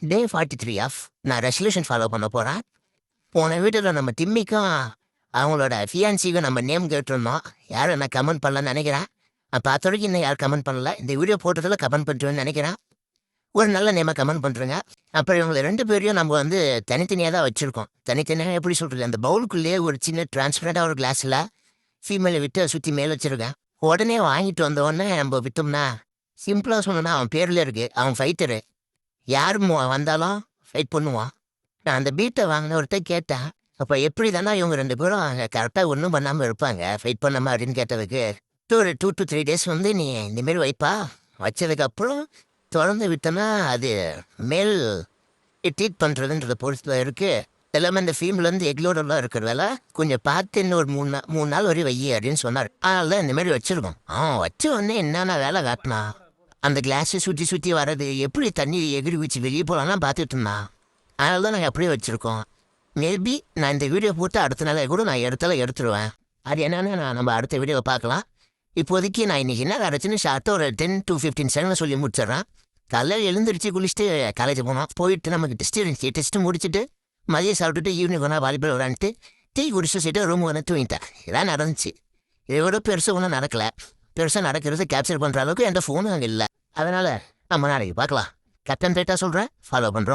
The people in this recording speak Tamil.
டே 43 ஆஃப் நான் ரெசல்யூஷன் ஃபாலோ பண்ண போகிறேன். போன வீட்டில் நம்ம டிம்மிக்கும் அவங்களோட ஃபியான்சிக்கும் நம்ம நேம் கேட்டிருந்தோம். யாரும் என்ன கமெண்ட் பண்ணலன்னு நினைக்கிறேன். பார்த்த வரைக்கும் இன்னும் யாரும் கமெண்ட் பண்ணல. இந்த வீடியோ போட்டதில் கமெண்ட் பண்ணுறேன்னு நினைக்கிறேன். ஒரு நல்ல நேமை கமெண்ட் பண்ணுறேங்க. அப்புறம் இவங்களை 2 பேரையும் நம்ம வந்து தனித்தனியாக தான் வச்சுருக்கோம். தனித்தனியாக எப்படி சொல்கிறது, அந்த பவுலுக்குள்ளேயே ஒரு சின்ன டிரான்ஸ்பரண்டாக ஒரு கிளாஸில் ஃபீமேலை விட்டு சுற்றி மேலே வச்சுருக்கேன். உடனே வாங்கிட்டு வந்தோடனே நம்ம விட்டோம்னா, சிம்பிளாக சொல்லணும்னா அவன் பேரில் இருக்குது, அவன் ஃபைட்டரு. யார் வந்தாலும் ஃபைட் பண்ணுவான். நான் அந்த பீட்டை வாங்கின ஒருத்தர் கேட்டேன், அப்போ எப்படி தானே இவங்க 2 பேரும் கரெக்டாக ஒன்றும் பண்ணாமல் இருப்பாங்க ஃபைட் பண்ணாமல் அப்படின்னு கேட்டதுக்கு, ஒரு 2 to 3 days வந்து நீ இந்தமாரி வைப்பா, வச்சதுக்கப்புறம் தொடர்ந்து விட்டோன்னா அது மேல் ட்ரீட் பண்ணுறதுன்றத பொறுத்துல இருக்குது. எல்லாமே இந்த ஃபீம்லேருந்து எக்லோடெல்லாம் இருக்கிறதால கொஞ்சம் பார்த்து இன்னும் ஒரு 3 நாள் வரையும் வை அப்படின்னு சொன்னார். அதனால தான் இந்தமாரி வச்சுருக்கோம். வச்ச உடனே என்னென்ன வேலை காட்டினா, அந்த கிளாஸை சுற்றி சுற்றி வர்றது, எப்படி தண்ணி எகிரி வச்சு வெளியே போகலான்னா பார்த்துட்டு இருந்தான். அதனால தான் நாங்கள் அப்படியே வச்சுருக்கோம். மேபி நான் இந்த வீடியோ போட்டு அடுத்த நாளே கூட நான் எடுத்துருவேன். அது என்னென்னு நம்ம அடுத்த வீடியோவை பார்க்கலாம். இப்போதைக்கு நான் இன்றைக்கி என்ன கிடச்சின்னு ஷார்ட்டாக ஒரு 10 to 15 செகண்ட் சொல்லி முடிச்சிடுறேன். காலையில் எழுந்திரிச்சு குளிச்சுட்டு காலேஜ் போனோம். போயிட்டு நமக்கு டெஸ்ட் இருந்துச்சு. டெஸ்ட்டு முடிச்சுட்டு மதியம் சாப்பிட்டுட்டு ஈவினிங் ஒன்றா வாலிபால் விளாண்டுட்டு டீ குடிச்சு வச்சுட்டு ரூம் வந்து தூங்கிட்டேன். இதான் நடந்துச்சு. இதை விட பெருசாக ஒன்றும் நடக்கலை. பெருசாக நடக்கிறது கேப்சர் பண்ணுற அளவுக்கு எந்த ஃபோனும் அங்கே இல்லை. அதனால் நம்ம நாளைக்கு பார்க்கலாம். கேப்டன் ரைட்டாக சொல்கிறேன், ஃபாலோ பண்ணுறோம்.